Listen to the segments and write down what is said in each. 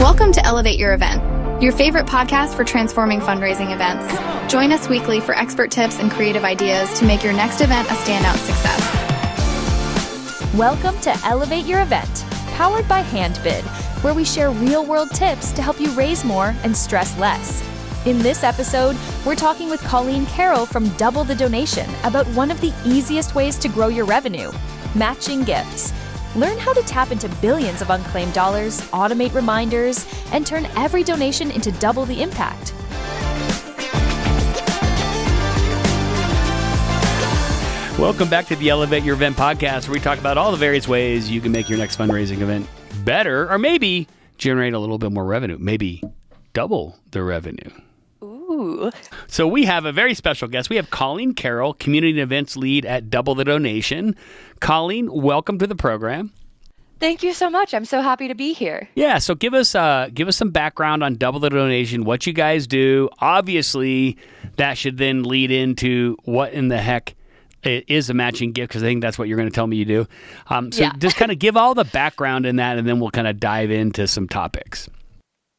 Welcome to Elevate Your Event, your favorite podcast for transforming fundraising events. Join us weekly for expert tips and creative ideas to make your next event a standout success. Welcome to Elevate Your Event, powered by Handbid, where we share real-world tips to help you raise more and stress less. In this episode, we're talking with Colleen Carroll from Double the Donation about one of the easiest ways to grow your revenue, matching gifts. Learn how to tap into billions of unclaimed dollars, automate reminders, and turn every donation into double the impact. Welcome back to the Elevate Your Event podcast, where we talk about all the various ways you can make your next fundraising event better, or maybe generate a little bit more revenue, maybe double the revenue. Ooh. So we have a very special guest. We have Colleen Carroll, Community Events Lead at Double the Donation. Colleen, welcome to the program. Thank you so much. I'm so happy to be here. Yeah, so give us some background on Double the Donation, what you guys do. Obviously, that should then lead into what in the heck it is a matching gift, because I think that's what you're going to tell me you do. Just kind of give all the background in that, and then we'll kind of dive into some topics.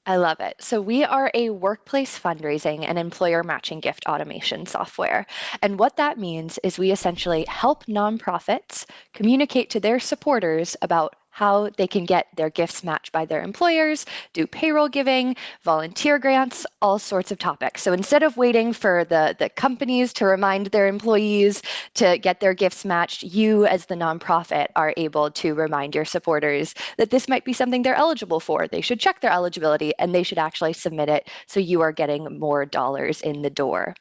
I love it. So we are a workplace fundraising and employer matching gift automation software. And what that means is we essentially help nonprofits communicate to their supporters about how they can get their gifts matched by their employers, do payroll giving, volunteer grants, all sorts of topics. So instead of waiting for the companies to remind their employees to get their gifts matched, you as the nonprofit are able to remind your supporters that this might be something they're eligible for. They should check their eligibility and they should actually submit it so you are getting more dollars in the door.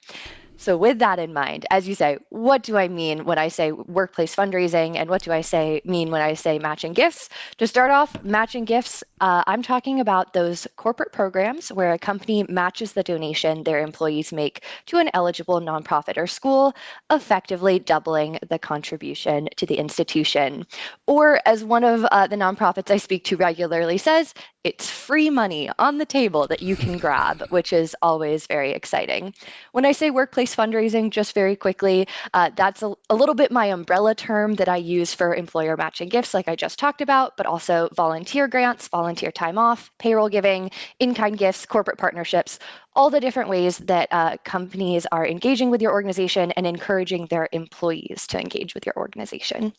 So with that in mind, as you say, what do I mean when I say workplace fundraising, and what do I mean when I say matching gifts? To start off, matching gifts, I'm talking about those corporate programs where a company matches the donation their employees make to an eligible nonprofit or school, effectively doubling the contribution to the institution. Or as one of the nonprofits I speak to regularly says, it's free money on the table that you can grab, which is always very exciting. When I say workplace fundraising, just very quickly, that's a little bit my umbrella term that I use for employer matching gifts, like I just talked about, but also volunteer grants, volunteer time off, payroll giving, in-kind gifts, corporate partnerships, all the different ways that companies are engaging with your organization and encouraging their employees to engage with your organization.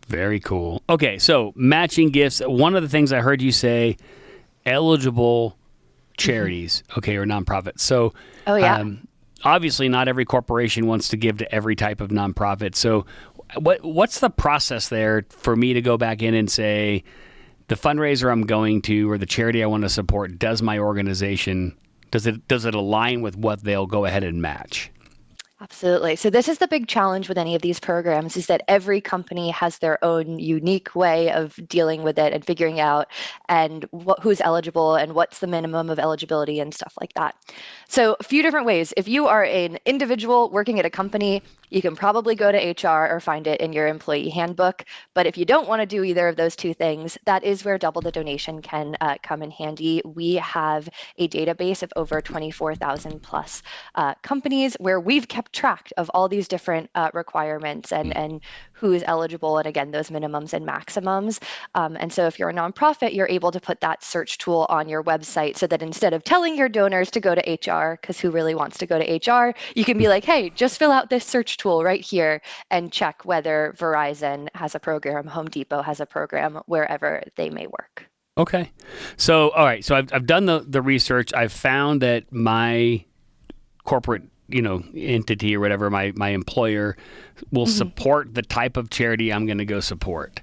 Very cool. Okay, so matching gifts. One of the things I heard you say, eligible charities, okay, or nonprofits. So obviously not every corporation wants to give to every type of nonprofit. So what's the process there for me to go back in and say, the fundraiser I'm going to or the charity I want to support, does my organization, does it align with what they'll go ahead and match? Absolutely. So this is the big challenge with any of these programs, is that every company has their own unique way of dealing with it and figuring out and who's eligible and what's the minimum of eligibility and stuff like that. So a few different ways. If you are an individual working at a company, you can probably go to HR or find it in your employee handbook. But if you don't want to do either of those two things, that is where Double the Donation can come in handy. We have a database of over 24,000 plus companies where we've kept track of all these different requirements and who is eligible, and again, those minimums and maximums. And so if you're a nonprofit, you're able to put that search tool on your website so that instead of telling your donors to go to HR, because who really wants to go to HR, you can be like, hey, just fill out this search tool right here and check whether Verizon has a program, Home Depot has a program, wherever they may work. Okay. So, all right. So I've done the research. I've found that my corporate entity or whatever, my employer will support the type of charity I'm going to go support.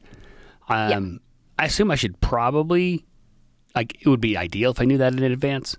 I assume I should probably, it would be ideal if I knew that in advance.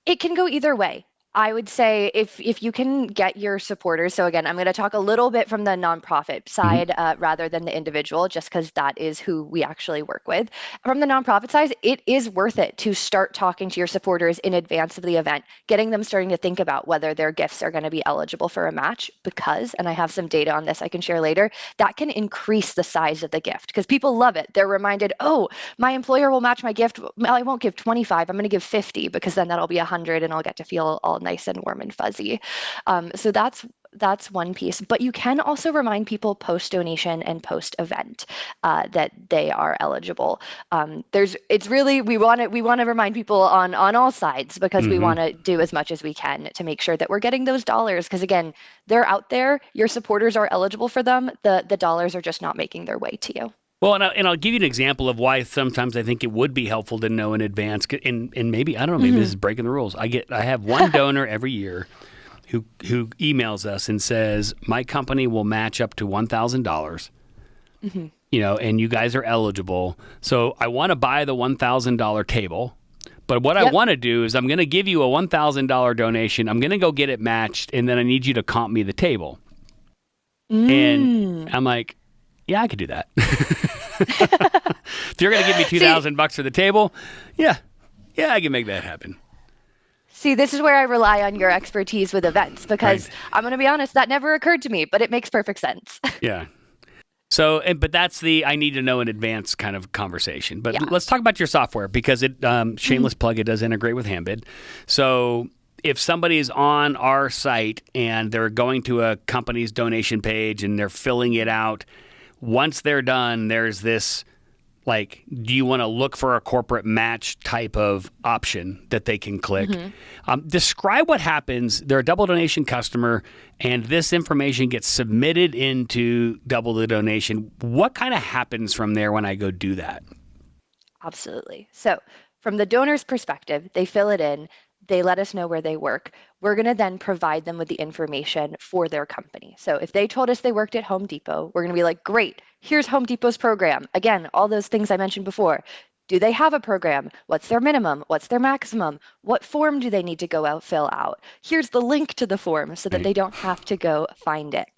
It can go either way. I would say if you can get your supporters, so again, I'm going to talk a little bit from the nonprofit side rather than the individual, just because that is who we actually work with. From the nonprofit side, it is worth it to start talking to your supporters in advance of the event, getting them starting to think about whether their gifts are going to be eligible for a match, because, and I have some data on this I can share later, that can increase the size of the gift because people love it. They're reminded, oh, my employer will match my gift. I won't give 25, I'm going to give 50 because then that'll be 100 and I'll get to feel all nice and warm and fuzzy. So that's that's one piece. But you can also remind people post-donation and post-event that they are eligible. We want to remind people on all sides, because we want to do as much as we can to make sure that we're getting those dollars. Because again, they're out there. Your supporters are eligible for them. The dollars are just not making their way to you. Well, and I'll give you an example of why sometimes I think it would be helpful to know in advance. And maybe, I don't know, maybe this is breaking the rules. I have one donor every year who emails us and says, my company will match up to $1,000, and you guys are eligible. So I want to buy the $1,000 table. But what I want to do is I'm going to give you a $1,000 donation. I'm going to go get it matched, and then I need you to comp me the table. And I'm like, yeah, I could do that. If you're going to give me $2,000 for the table, yeah, I can make that happen. See, this is where I rely on your expertise with events, because I'm going to be honest, that never occurred to me, but it makes perfect sense. Yeah. So, but that's the I need to know in advance kind of conversation. But let's talk about your software, because it, shameless plug, it does integrate with Handbid. So if somebody is on our site and they're going to a company's donation page and they're filling it out, once they're done, there's this, like, do you want to look for a corporate match type of option that they can click? Describe what happens. They're a double donation customer, and this information gets submitted into Double the Donation. What kind of happens from there when I go do that? Absolutely. So from the donor's perspective, they fill it in. They let us know where they work. We're going to then provide them with the information for their company. So if they told us they worked at Home Depot, we're going to be like, great, here's Home Depot's program. Again, all those things I mentioned before. Do they have a program? What's their minimum? What's their maximum? What form do they need to go out, fill out? Here's the link to the form so that they don't have to go find it.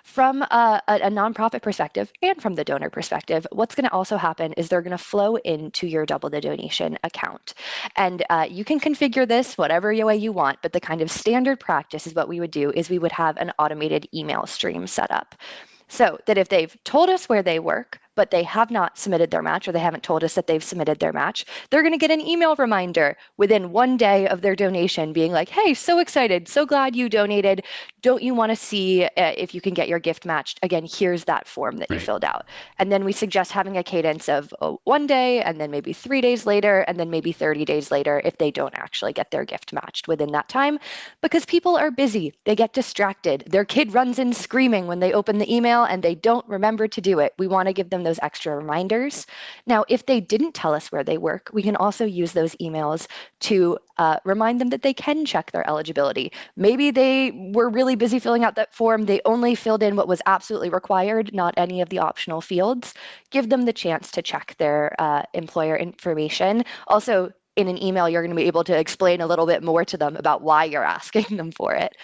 From a nonprofit perspective and from the donor perspective, what's going to also happen is they're going to flow into your Double the Donation account. And you can configure this whatever way you want, but the kind of standard practice is what we would do is we would have an automated email stream set up. So that if they've told us where they work, but they have not submitted their match, or they haven't told us that they've submitted their match, they're going to get an email reminder within 1 day of their donation being like, hey, so excited, so glad you donated. Don't you want to see if you can get your gift matched? Again, here's that form that you filled out. And then we suggest having a cadence of 1 day, and then maybe 3 days later, and then maybe 30 days later if they don't actually get their gift matched within that time, because people are busy. They get distracted. Their kid runs in screaming when they open the email and they don't remember to do it. We want to give them those extra reminders. Now, if they didn't tell us where they work, we can also use those emails to remind them that they can check their eligibility. Maybe they were really busy filling out that form. They only filled in what was absolutely required, not any of the optional fields. Give them the chance to check their employer information. Also, in an email, you're going to be able to explain a little bit more to them about why you're asking them for it.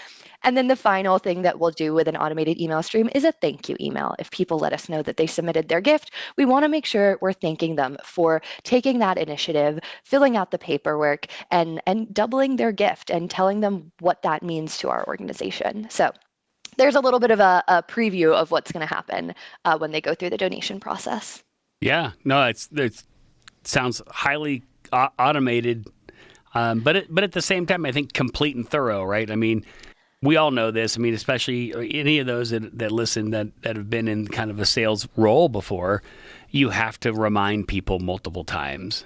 And then the final thing that we'll do with an automated email stream is a thank you email. If people let us know that they submitted their gift, we want to make sure we're thanking them for taking that initiative, filling out the paperwork, and doubling their gift and telling them what that means to our organization. So there's a little bit of a preview of what's going to happen when they go through the donation process. Yeah, no, it sounds highly automated, but at the same time, I think complete and thorough, right? I mean, we all know this. I mean, especially any of those that listen that have been in kind of a sales role before, you have to remind people multiple times.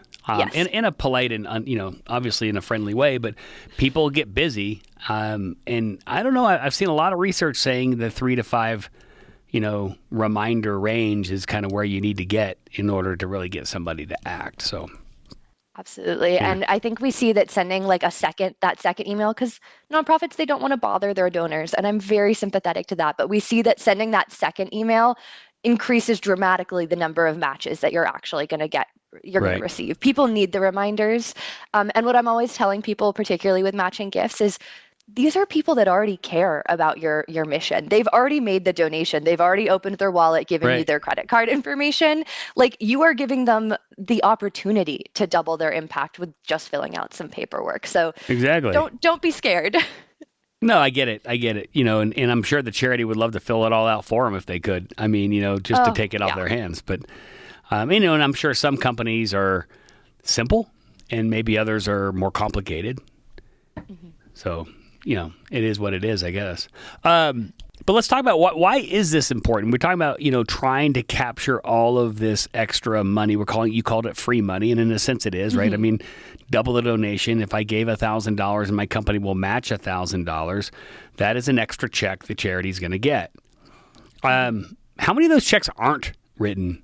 In a polite and, obviously in a friendly way, but people get busy. And I don't know, I've seen a lot of research saying the 3 to 5, reminder range is kind of where you need to get in order to really get somebody to act. So. Absolutely. Yeah. And I think we see that sending like that second email, because nonprofits, they don't want to bother their donors. And I'm very sympathetic to that. But we see that sending that second email increases dramatically the number of matches that you're actually going to get, going to receive. People need the reminders. And what I'm always telling people, particularly with matching gifts, is these are people that already care about your mission. They've already made the donation. They've already opened their wallet, given you their credit card information. Like, you are giving them the opportunity to double their impact with just filling out some paperwork. So exactly, don't be scared. No, I get it. And I'm sure the charity would love to fill it all out for them if they could. I mean, just to take it off their hands. But, and I'm sure some companies are simple and maybe others are more complicated. Mm-hmm. So it is what it is, I guess. But let's talk about why is this important? We're talking about, trying to capture all of this extra money. You called it free money, and in a sense it is, right? I mean, double the donation. If I gave $1,000 and my company will match $1,000, that is an extra check the charity's going to get. How many of those checks aren't written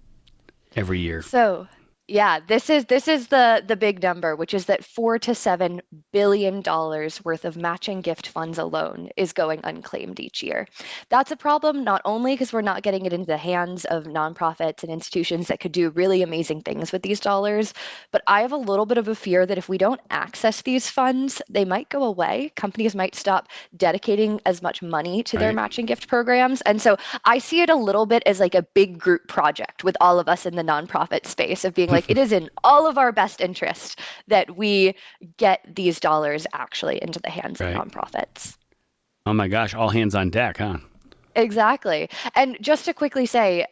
every year? So, yeah, this is the big number, which is that $4 to $7 billion worth of matching gift funds alone is going unclaimed each year. That's a problem not only because we're not getting it into the hands of nonprofits and institutions that could do really amazing things with these dollars, but I have a little bit of a fear that if we don't access these funds, they might go away. Companies might stop dedicating as much money to their matching gift programs. And so I see it a little bit as like a big group project with all of us in the nonprofit space of being like, it is in all of our best interest that we get these dollars actually into the hands of nonprofits. Oh my gosh, all hands on deck, huh? Exactly. And just to quickly say,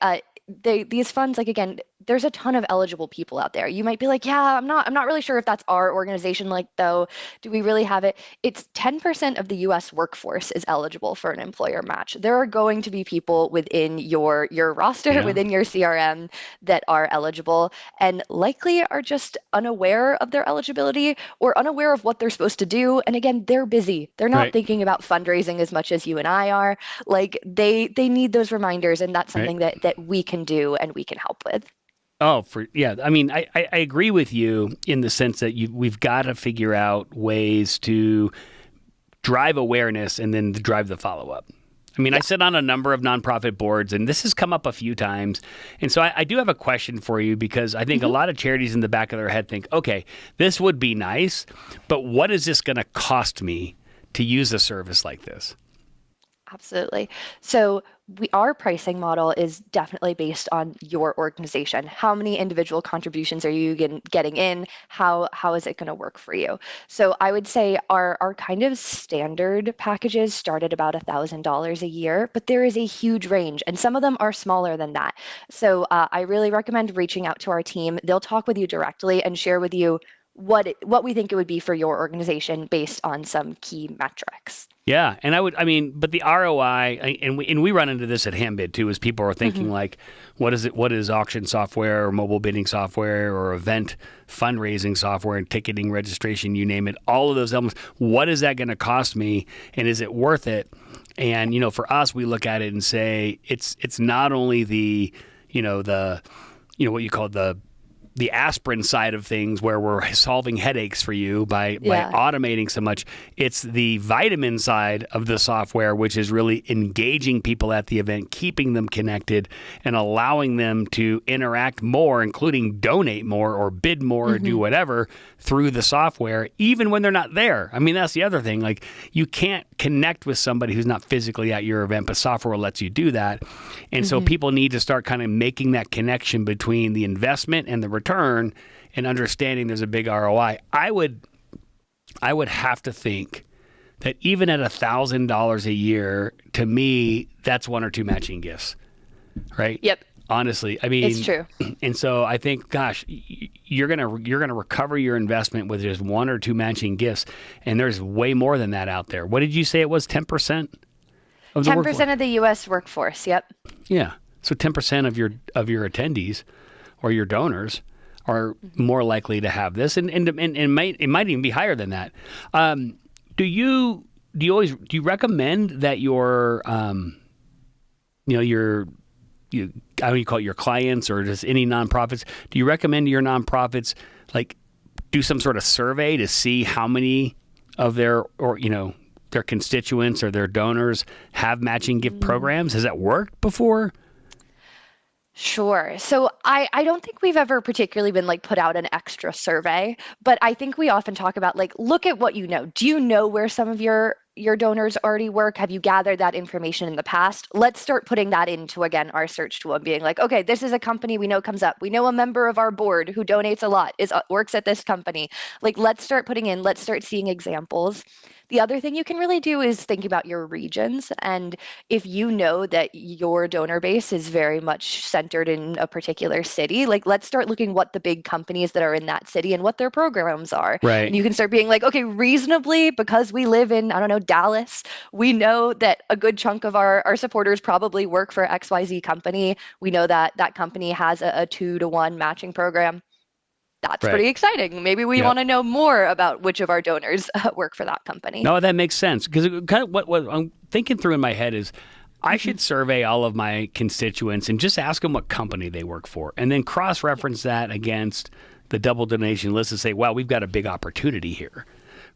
these funds, like, again, there's a ton of eligible people out there. You might be like, yeah, I'm not really sure if that's our organization, like, though, do we really have it? It's 10% of the US workforce is eligible for an employer match. There are going to be people within your roster, within your CRM that are eligible and likely are just unaware of their eligibility or unaware of what they're supposed to do. And again, they're busy. They're not thinking about fundraising as much as you and I are. Like, they need those reminders, and that's something that we can do and we can help with. Oh, I mean, I agree with you in the sense that we've got to figure out ways to drive awareness and then drive the follow-up. I mean, I sit on a number of nonprofit boards, and this has come up a few times. And so I do have a question for you, because I think a lot of charities in the back of their head think, okay, this would be nice, but what is this going to cost me to use a service like this? Absolutely. So our pricing model is definitely based on your organization. How many individual contributions are you getting in? How is it going to work for you? So I would say our kind of standard packages start at about $1,000 a year, but there is a huge range, and some of them are smaller than that. So I really recommend reaching out to our team. They'll talk with you directly and share with you what we think it would be for your organization based on some key metrics. Yeah, and but the ROI, and we run into this at Handbid too, is people are thinking like, what is auction software or mobile bidding software or event fundraising software and ticketing, registration, you name it, all of those elements. What is that going to cost me, and is it worth it? And for us, we look at it and say it's not only the what you call the aspirin side of things, where we're solving headaches for you by automating so much. It's the vitamin side of the software, which is really engaging people at the event, keeping them connected, and allowing them to interact more, including donate more or bid more or do whatever through the software, even when they're not there. I mean, that's the other thing. Like, you can't connect with somebody who's not physically at your event, but software lets you do that. And so people need to start kind of making that connection between the investment and the return, and understanding there's a big ROI. I would have to think that even at $1,000 a year, to me, that's one or two matching gifts, right? Yep. Honestly, I mean, it's true. And so I think, gosh, you're gonna recover your investment with just one or two matching gifts, and there's way more than that out there. What did you say it was? 10% of the 10% of the U.S. workforce. Yep. Yeah. So 10% of your attendees or your donors are more likely to have this, and it might even be higher than that. Do you recommend that your I don't know, you call it your clients or just any nonprofits, do you recommend to your nonprofits, like, do some sort of survey to see how many of their constituents or their donors have matching gift programs? Has that worked before? Sure. So I don't think we've ever particularly been like put out an extra survey, but I think we often talk about, like, look at what you know. Do you know where some of your donors already work? Have you gathered that information in the past? Let's start putting that into, again, our search tool and being like, okay, this is a company we know comes up. We know a member of our board who donates a lot, works at this company. Like, let's start seeing examples. The other thing you can really do is think about your regions. And if you know that your donor base is very much centered in a particular city, like, let's start looking what the big companies that are in that city and what their programs are. Right. And you can start being like, okay, reasonably, because we live in, I don't know, with Dallas. We know that a good chunk of our supporters probably work for XYZ company. We know that that company has a 2-to-1 matching program. That's pretty exciting. Maybe we want to know more about which of our donors work for that company. No, that makes sense. Because kind of what I'm thinking through in my head is I should survey all of my constituents and just ask them what company they work for, and then cross-reference that against the double donation list and say, wow, we've got a big opportunity here,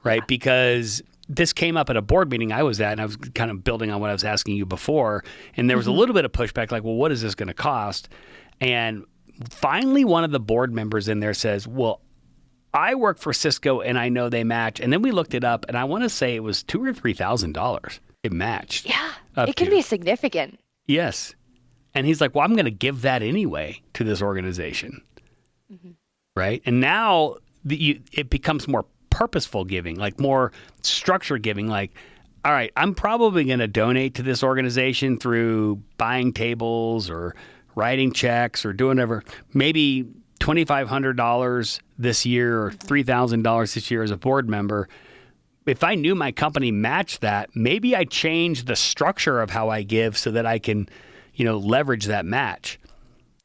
right? Because this came up at a board meeting I was at, and I was kind of building on what I was asking you before, and there was a little bit of pushback, like, well, what is this going to cost? And finally, one of the board members in there says, well, I work for Cisco and I know they match. And then we looked it up, and I want to say it was $2,000 or $3,000. It matched. Yeah, it can be significant. Yes. And he's like, well, I'm going to give that anyway to this organization. Right. And now it becomes more purposeful giving, like more structured giving. Like, all right, I'm probably going to donate to this organization through buying tables or writing checks or doing whatever, maybe $2,500 this year or $3,000 this year as a board member. If I knew my company matched that, maybe I change the structure of how I give so that I can, leverage that match.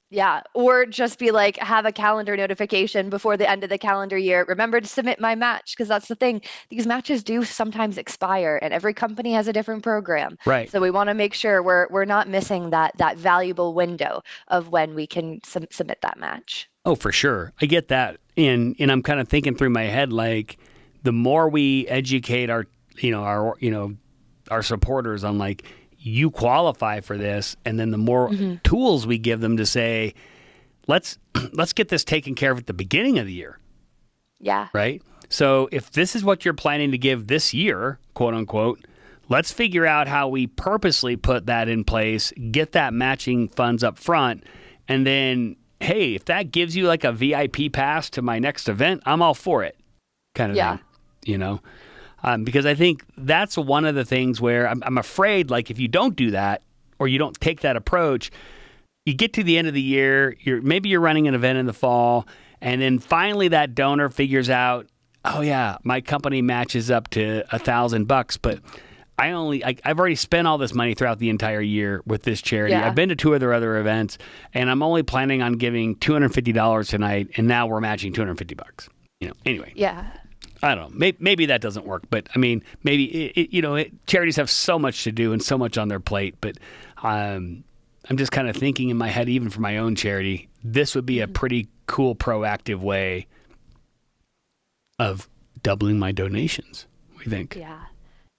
Yeah, or just be like, have a calendar notification before the end of the calendar year. Remember to submit my match, because that's the thing. These matches do sometimes expire, and every company has a different program. Right. So we want to make sure we're not missing that valuable window of when we can submit that match. Oh, for sure. I get that. And I'm kind of thinking through my head, like, the more we educate our supporters on, like, you qualify for this, and then the more tools we give them to say, let's get this taken care of at the beginning of the year. Yeah. Right? So if this is what you're planning to give this year, quote unquote, let's figure out how we purposely put that in place, get that matching funds up front, and then, hey, if that gives you like a VIP pass to my next event, I'm all for it, kind of thing, because I think that's one of the things where I'm afraid, like, if you don't do that or you don't take that approach, you get to the end of the year, maybe you're running an event in the fall, and then finally that donor figures out, oh yeah, my company matches up to $1,000, but I've already spent all this money throughout the entire year with this charity. Yeah. I've been to 2 of their other events, and I'm only planning on giving $250 tonight, and now we're matching $250. Anyway. Yeah. I don't know. Maybe that doesn't work, but I mean, maybe charities have so much to do and so much on their plate. But I'm just kind of thinking in my head, even for my own charity, this would be a pretty cool, proactive way of doubling my donations. What do you think? Yeah.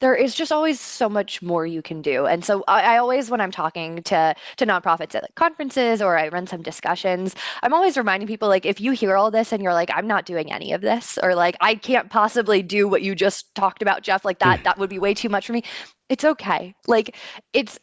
There is just always so much more you can do. And so I always, when I'm talking to nonprofits at like conferences or I run some discussions, I'm always reminding people, like, if you hear all this and you're like, I'm not doing any of this, or like, I can't possibly do what you just talked about, Jeff, like that would be way too much for me. It's okay. Like, it's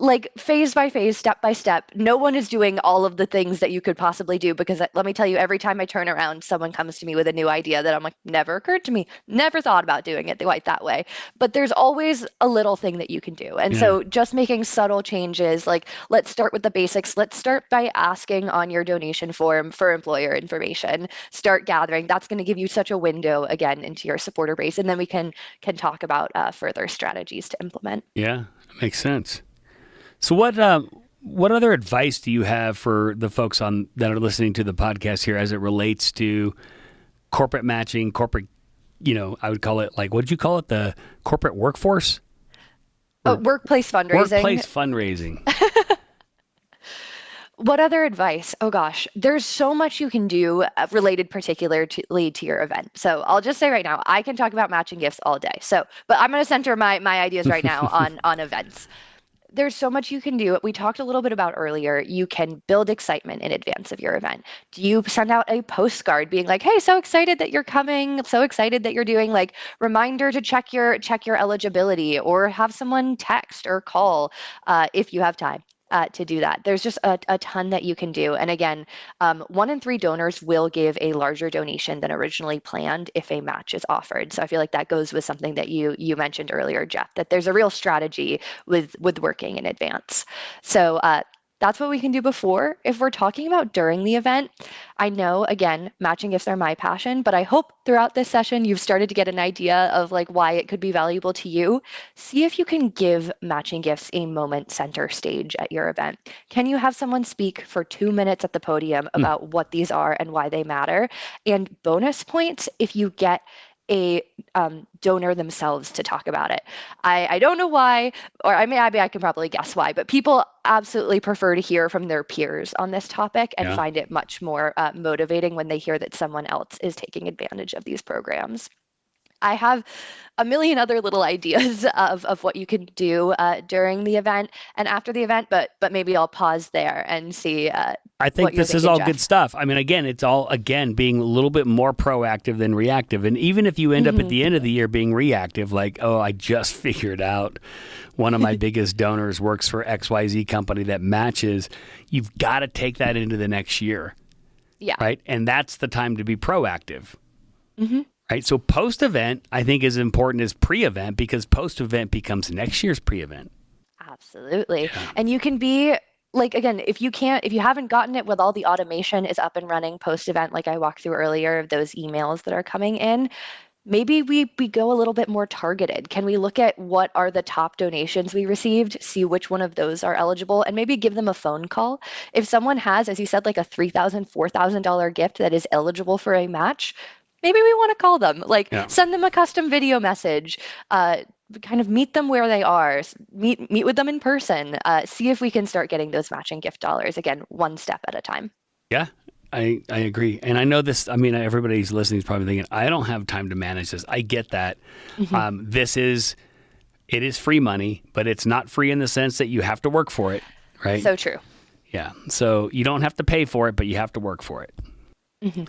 like phase by phase, step by step. No one is doing all of the things that you could possibly do, because let me tell you, every time I turn around, someone comes to me with a new idea that I'm like, never occurred to me, never thought about doing it quite that way. But there's always a little thing that you can do. And so just making subtle changes, like, let's start with the basics. Let's start by asking on your donation form for employer information. Start gathering. That's going to give you such a window again into your supporter base. And then we can talk about further strategies to implement. Yeah, makes sense. So what other advice do you have for the folks that are listening to the podcast here as it relates to corporate matching, corporate, I would call it, like, what did you call it? The corporate workforce? Workplace fundraising. Workplace fundraising. What other advice? Oh gosh, there's so much you can do related particularly to your event. So I'll just say right now, I can talk about matching gifts all day. But I'm going to center my ideas right now on events. There's so much you can do. We talked a little bit about earlier. You can build excitement in advance of your event. Do you send out a postcard being like, hey, so excited that you're coming, so excited that you're doing, like, reminder to check your eligibility, or have someone text or call if you have time to do that. There's just a ton that you can do. And again, 1 in 3 donors will give a larger donation than originally planned if a match is offered. So I feel like that goes with something that you mentioned earlier, Jeff, that there's a real strategy with working in advance. So That's what we can do before. If we're talking about during the event, I know, again, matching gifts are my passion, but I hope throughout this session you've started to get an idea of like why it could be valuable to you. See if you can give matching gifts a moment center stage at your event. Can you have someone speak for 2 minutes at the podium about what these are and why they matter? And bonus points if you get a donor themselves to talk about it. I don't know why, or I mean, I can probably guess why, but people absolutely prefer to hear from their peers on this topic and find it much more motivating when they hear that someone else is taking advantage of these programs. I have a million other little ideas of what you can do during the event and after the event, but maybe I'll pause there and see. I think this is all good stuff. I mean, again, it's all, being a little bit more proactive than reactive. And even if you end up at the end of the year being reactive, like, oh, I just figured out one of my biggest donors works for XYZ company that matches, you've got to take that into the next year. Yeah. Right? And that's the time to be proactive. Mm-hmm. Right. So post-event, I think, is important as pre-event because post-event becomes next year's pre-event. Absolutely. Yeah. And you can be like, again, if you haven't gotten it with all the automation is up and running post-event, like I walked through earlier of those emails that are coming in, maybe we go a little bit more targeted. Can we look at what are the top donations we received, see which one of those are eligible, and maybe give them a phone call? If someone has, as you said, like a $3,000, $4,000 gift that is eligible for a match, maybe we want to call them, send them a custom video message, kind of meet them where they are, meet with them in person, see if we can start getting those matching gift dollars, again, one step at a time. Yeah, I agree. And I know this, I mean, everybody's listening is probably thinking, I don't have time to manage this. I get that. Mm-hmm. It is free money, but it's not free in the sense that you have to work for it, right? So true. Yeah. So you don't have to pay for it, but you have to work for it. Mm-hmm.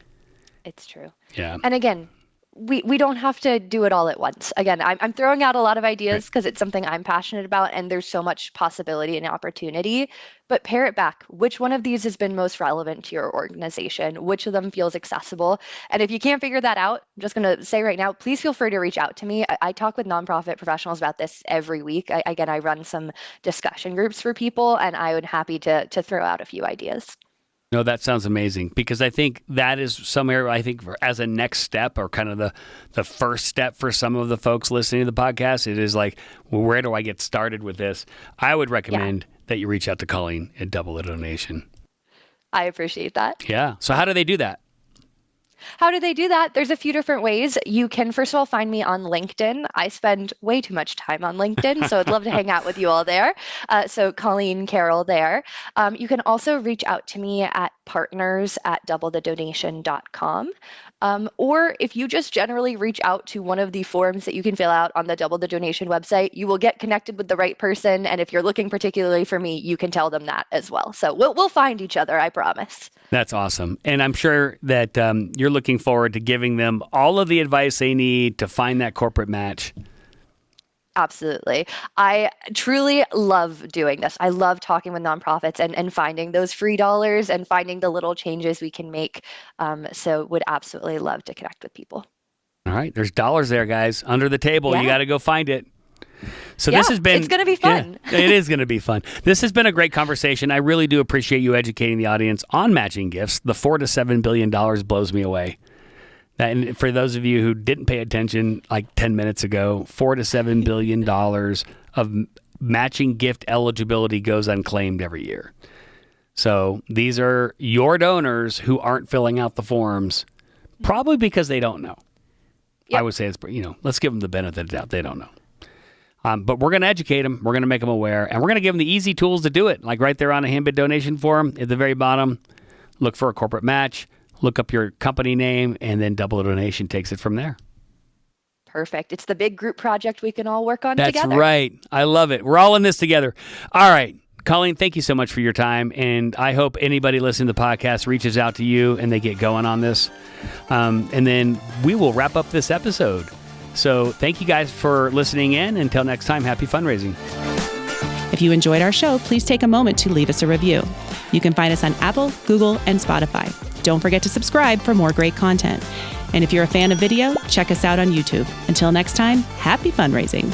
It's true. Yeah. And again, we don't have to do it all at once. Again, I'm throwing out a lot of ideas because it's something I'm passionate about and there's so much possibility and opportunity, but pare it back. Which one of these has been most relevant to your organization? Which of them feels accessible? And if you can't figure that out, I'm just going to say right now, please feel free to reach out to me. I talk with nonprofit professionals about this every week. I run some discussion groups for people and I would happy to throw out a few ideas. No, that sounds amazing because I think that is somewhere as a next step or kind of the first step for some of the folks listening to the podcast. It is like, well, where do I get started with this? I would recommend that you reach out to Colleen at Double the Donation. I appreciate that. Yeah. So how do they do that? How do they do that? There's a few different ways. You can, first of all, find me on LinkedIn. I spend way too much time on LinkedIn, so I'd love to hang out with you all there. So Colleen Carroll there. You can also reach out to me at partners@doublethedonation.com. Or if you just generally reach out to one of the forms that you can fill out on the Double the Donation website, you will get connected with the right person. And if you're looking particularly for me, you can tell them that as well. So we'll find each other, I promise. That's awesome. And I'm sure that you're looking forward to giving them all of the advice they need to find that corporate match. Absolutely. I truly love doing this. I love talking with nonprofits and finding those free dollars and finding the little changes we can make. So would absolutely love to connect with people. All right. There's dollars there, guys, under the table. Yeah. You got to go find it. So this has been... It's going to be fun. Yeah, it is going to be fun. This has been a great conversation. I really do appreciate you educating the audience on matching gifts. The $4 to $7 billion blows me away. And for those of you who didn't pay attention like 10 minutes ago, $4 to $7 billion of matching gift eligibility goes unclaimed every year. So these are your donors who aren't filling out the forms, probably because they don't know. Yep. I would say it's, let's give them the benefit of the doubt. They don't know. But we're going to educate them. We're going to make them aware. And we're going to give them the easy tools to do it. Like right there on a Handbid donation form at the very bottom, look for a corporate match. Look up your company name, and then Double the Donation takes it from there. Perfect. It's the big group project we can all work on together. That's right. I love it. We're all in this together. All right. Colleen, thank you so much for your time, and I hope anybody listening to the podcast reaches out to you and they get going on this. And then we will wrap up this episode. So thank you guys for listening in. Until next time, happy fundraising. If you enjoyed our show, please take a moment to leave us a review. You can find us on Apple, Google, and Spotify. Don't forget to subscribe for more great content. And if you're a fan of video, check us out on YouTube. Until next time, happy fundraising.